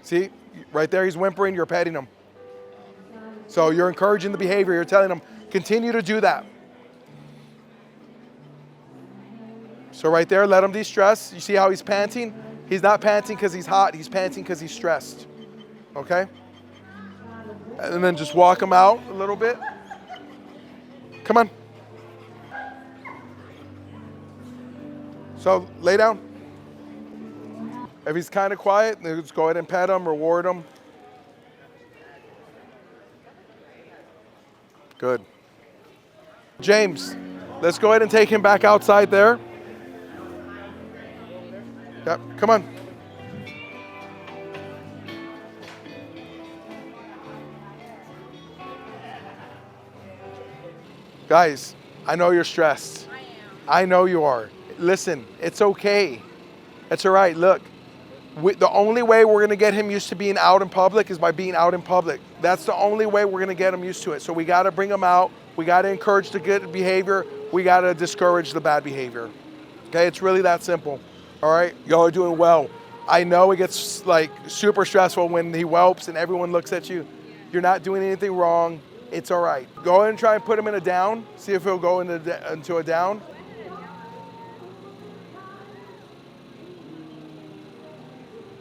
See, right there he's whimpering, you're petting him. So you're encouraging the behavior, you're telling him, continue to do that. So right there, let him de-stress. You see how he's panting? He's not panting because he's hot, he's panting because he's stressed. Okay? And then just walk him out a little bit. Come on. So lay down. If he's kind of quiet, then just go ahead and pet him, reward him. Good. James, let's go ahead and take him back outside there. Yep, come on. Guys, I know you're stressed. I am. I know you are. Listen, it's okay. It's all right. Look, the only way we're going to get him used to being out in public is by being out in public. That's the only way we're going to get him used to it. So we got to bring him out. We got to encourage the good behavior. We got to discourage the bad behavior. Okay, it's really that simple. All right, y'all are doing well. I know it gets like super stressful when he whelps and everyone looks at you. You're not doing anything wrong. It's all right. Go ahead and try and put him in a down. See if he'll go into a down.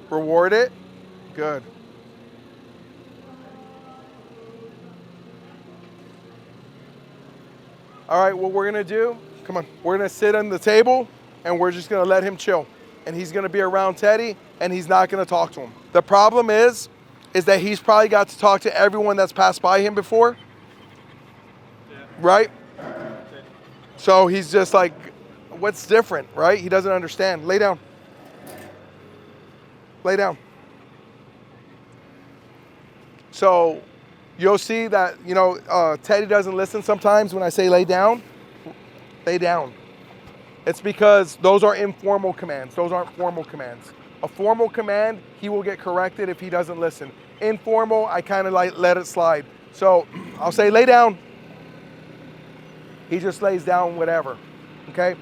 Reward it. Good. All right, what we're gonna do, come on, we're gonna sit on the table and we're just gonna let him chill. And he's gonna be around Teddy and he's not gonna talk to him. The problem is that he's probably got to talk to everyone that's passed by him before, right? So he's just like, what's different, right? He doesn't understand. Lay down. Lay down. So you'll see that, Teddy doesn't listen sometimes when I say lay down. Lay down. It's because those are informal commands. Those aren't formal commands. A formal command, he will get corrected if he doesn't listen. Informal, I kind of like let it slide. So I'll say lay down. He just lays down whatever, okay?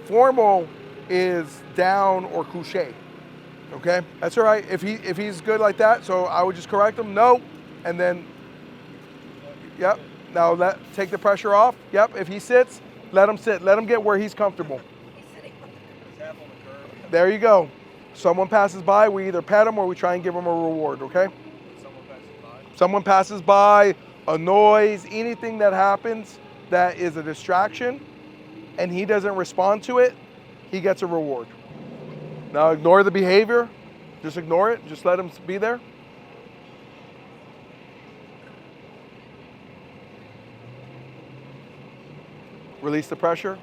Formal is down or couché, okay? That's all right if he's good like that, so I would just correct him, no, and then, yep. Now take the pressure off, yep. If he sits, let him sit. Let him get where he's comfortable. There you go. Someone passes by, we either pet him or we try and give him a reward, okay? Someone passes by, a noise, anything that happens that is a distraction and he doesn't respond to it, he gets a reward. Now ignore the behavior, just ignore it, just let him be there. Release the pressure.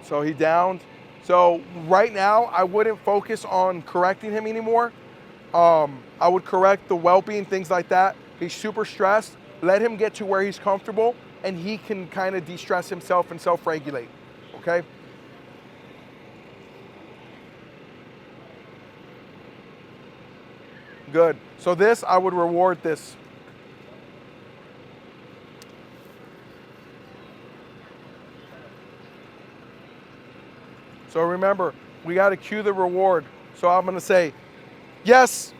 So he downed. So right now, I wouldn't focus on correcting him anymore. I would correct the whelping, things like that. He's super stressed. Let him get to where he's comfortable and he can kind of de-stress himself and self-regulate, okay? Good. So this, I would reward this. So remember, we got to cue the reward. So I'm going to say, yes,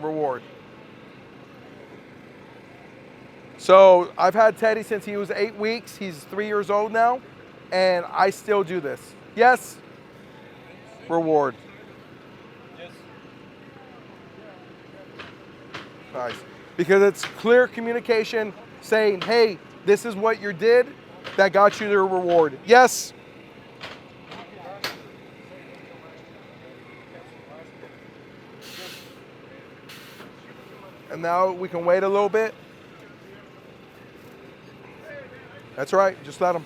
reward. So I've had Teddy since he was 8 weeks. He's 3 years old now, and I still do this. Yes, reward. Nice. Because it's clear communication saying, hey, this is what you did that got you the reward. Yes. And now we can wait a little bit. That's right, just let him.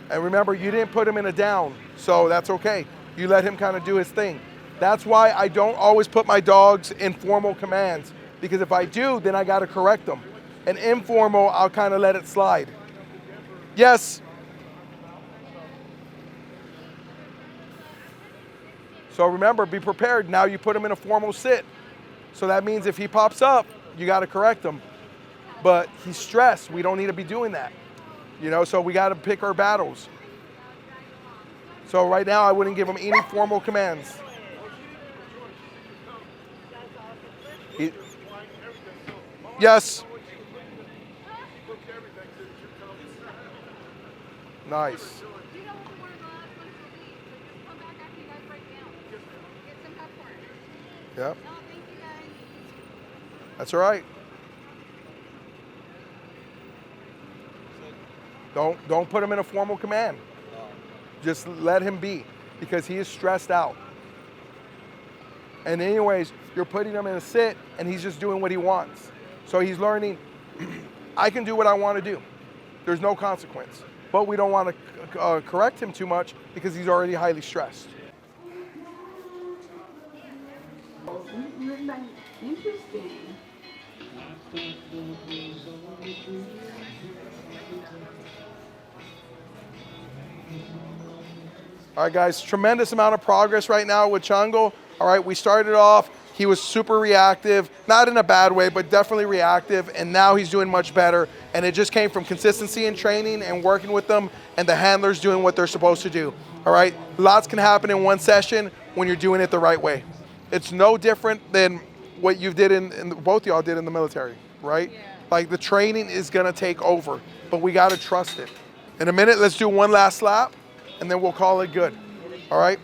And remember, you didn't put him in a down, so that's okay. You let him kind of do his thing. That's why I don't always put my dogs in formal commands, because if I do, then I got to correct them. And informal, I'll kind of let it slide. Yes. So remember, be prepared. Now you put him in a formal sit. So that means if he pops up, you got to correct him. But he's stressed. We don't need to be doing that. So we got to pick our battles. So right now I wouldn't give him any formal commands. Yes. Nice. Yep. That's all right. Don't put him in a formal command. Just let him be, because he is stressed out. And anyways, you're putting him in a sit and he's just doing what he wants. So he's learning, I can do what I want to do. There's no consequence. But we don't want to correct him too much because he's already highly stressed. Interesting. All right, guys, tremendous amount of progress right now with Chango. All right, we started off, he was super reactive, not in a bad way, but definitely reactive, and now he's doing much better. And it just came from consistency in training and working with them and the handlers doing what they're supposed to do. All right, lots can happen in one session when you're doing it the right way. It's no different than what you did both y'all did in the military, right? Yeah. Like the training is gonna take over, but we gotta trust it. In a minute, let's do one last lap, and then we'll call it good. All right?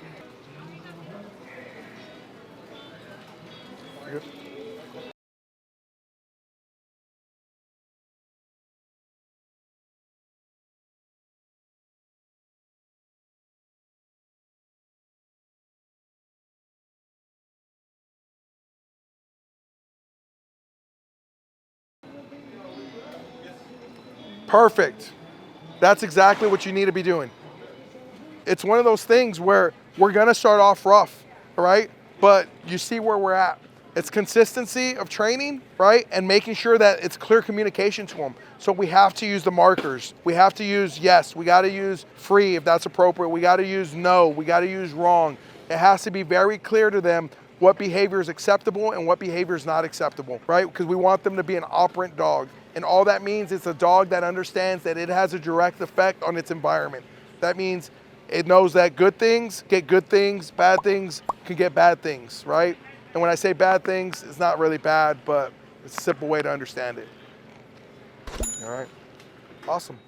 Perfect. That's exactly what you need to be doing. It's one of those things where we're gonna start off rough, all right? But you see where we're at. It's consistency of training, right? And making sure that it's clear communication to them. So we have to use the markers. We have to use yes. We gotta use free if that's appropriate. We gotta use no. We gotta use wrong. It has to be very clear to them what behavior is acceptable and what behavior is not acceptable, right? Because we want them to be an operant dog. And all that means it's a dog that understands that it has a direct effect on its environment. That means it knows that good things get good things, bad things can get bad things, right? And when I say bad things, it's not really bad, but it's a simple way to understand it. All right, awesome.